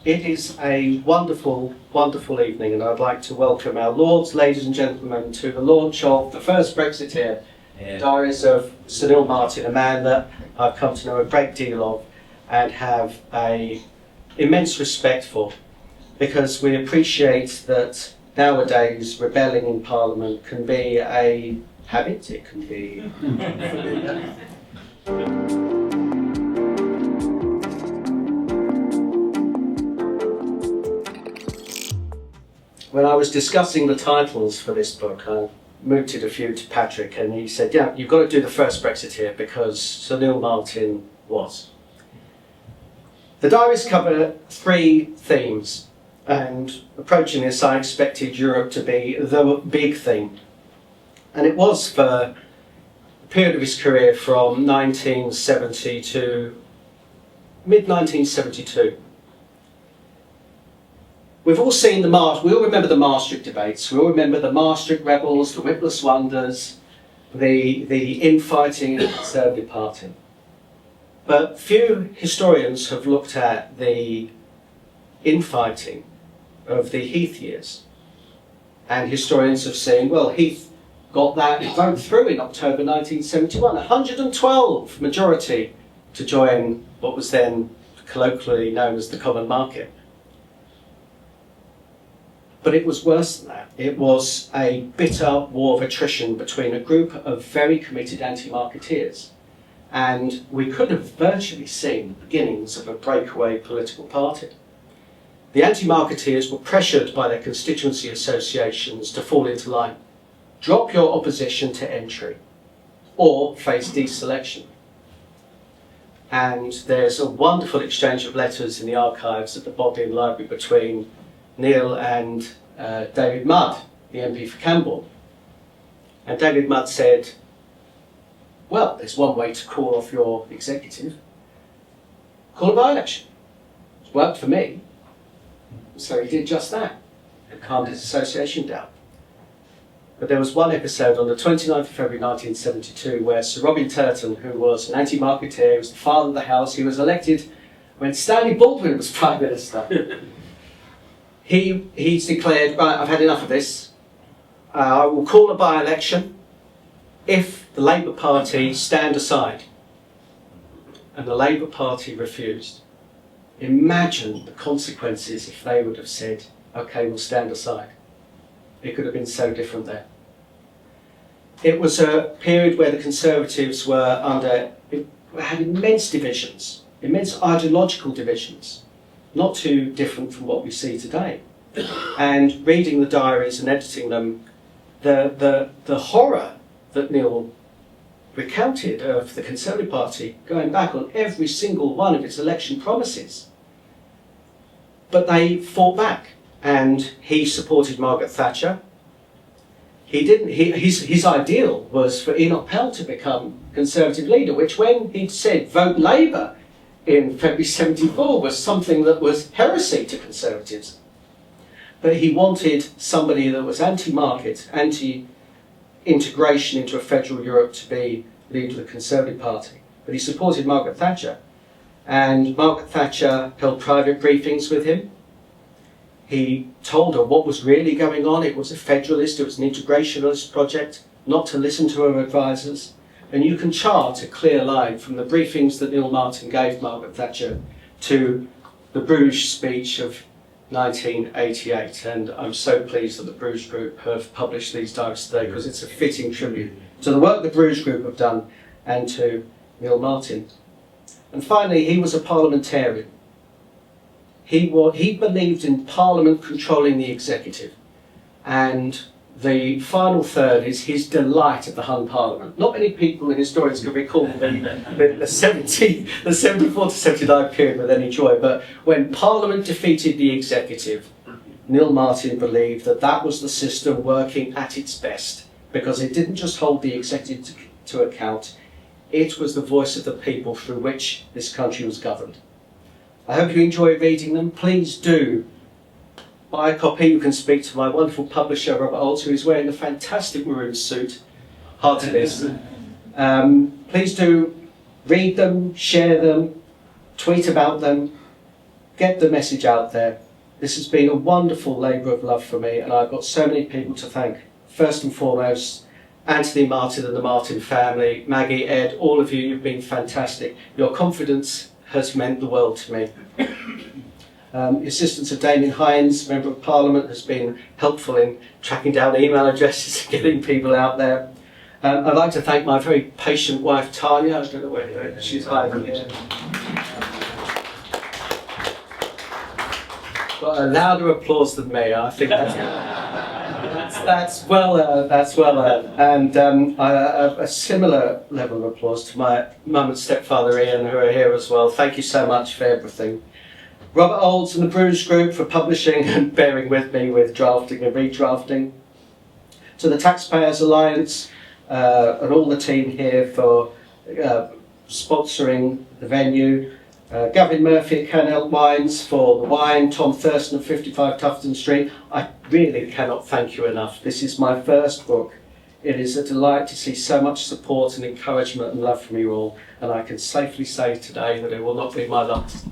It is a wonderful, wonderful evening, and I'd like to welcome our lords, ladies and gentlemen to the launch of the First Brexiteer, Diaries of Sir Neil Marten, a man that I've come to know a great deal of and have an immense respect for, because we appreciate that nowadays rebelling in Parliament can be a habit, it can be When I was discussing the titles for this book, I mooted a few to Patrick, and he said, yeah, you've got to do the First Brexiteer because Sir Neil Marten was. The diaries cover three themes, and approaching this I expected Europe to be the big theme. And it was for a period of his career from 1970 to mid-1972. We've all seen we all remember the Maastricht debates, we all remember the Maastricht rebels, the Witless Wonders, the infighting in the Conservative Party. But few historians have looked at the infighting of the Heath years. And historians have seen, well, Heath got that vote through in October 1971, 112 majority to join what was then colloquially known as the Common Market. But it was worse than that. It was a bitter war of attrition between a group of very committed anti-marketeers. And we could have virtually seen the beginnings of a breakaway political party. The anti-marketeers were pressured by their constituency associations to fall into line. Drop your opposition to entry or face deselection. And there's a wonderful exchange of letters in the archives at the Bodleian Library between Neil and David Mudd, the MP for Camborne. And David Mudd said, well, there's one way to call off your executive. Call a by-election. It's worked for me. So he did just that and calmed his association down. But there was one episode on the 29th of February 1972 where Sir Robin Turton, who was an anti-marketeer, was the father of the house, he was elected when Stanley Baldwin was Prime Minister. He's declared, right, I've had enough of this. I will call a by-election if the Labour Party stand aside. And the Labour Party refused. Imagine the consequences if they would have said, OK, we'll stand aside. It could have been so different there. It was a period where the Conservatives had immense divisions, immense ideological divisions. Not too different from what we see today. And reading the diaries and editing them, the horror that Neil recounted of the Conservative Party going back on every single one of its election promises. But they fought back, and he supported Margaret Thatcher. His ideal was for Enoch Pell to become Conservative leader, which when he'd said vote Labour in February 74 was something that was heresy to Conservatives. But he wanted somebody that was anti-market, anti-integration into a federal Europe to be leader of the Conservative Party. But he supported Margaret Thatcher. And Margaret Thatcher held private briefings with him. He told her what was really going on. It was a federalist, it was an integrationalist project, not to listen to her advisors. And you can chart a clear line from the briefings that Neil Marten gave Margaret Thatcher to the Bruges speech of 1988. And I'm so pleased that the Bruges Group have published these diaries today because it's a fitting tribute to the work the Bruges Group have done and to Neil Marten. And finally, he was a parliamentarian. He believed in Parliament controlling the executive. And the final third is his delight at the hung Parliament. Not many people and historians can recall the 74 to 79 period with any joy, but when Parliament defeated the executive, Neil Marten believed that that was the system working at its best, because it didn't just hold the executive to account, it was the voice of the people through which this country was governed. I hope you enjoy reading them. Please do buy a copy. You can speak to my wonderful publisher, Robert Olds, who is wearing a fantastic maroon suit. Hard to miss. Please do read them, share them, tweet about them, get the message out there. This has been a wonderful labour of love for me, and I've got so many people to thank. First and foremost, Anthony, Martin and the Martin family, Maggie, Ed, all of you, you've been fantastic. Your confidence has meant the world to me. The assistance of Damien Hines, Member of Parliament, has been helpful in tracking down email addresses and getting people out there. I'd like to thank my very patient wife, Tanya. I don't know where she's hiding here. Got a louder applause than me. I think that's well earned. And a similar level of applause to my mum and stepfather Ian, who are here as well. Thank you so much for everything. Robert Olds and the Bruce Group for publishing and bearing with me with drafting and redrafting. To the Taxpayers Alliance and all the team here for sponsoring the venue. Gavin Murphy at Canel Wines for the wine, Tom Thurston at 55 Tufton Street. I really cannot thank you enough. This is my first book. It is a delight to see so much support and encouragement and love from you all, and I can safely say today that it will not be my last.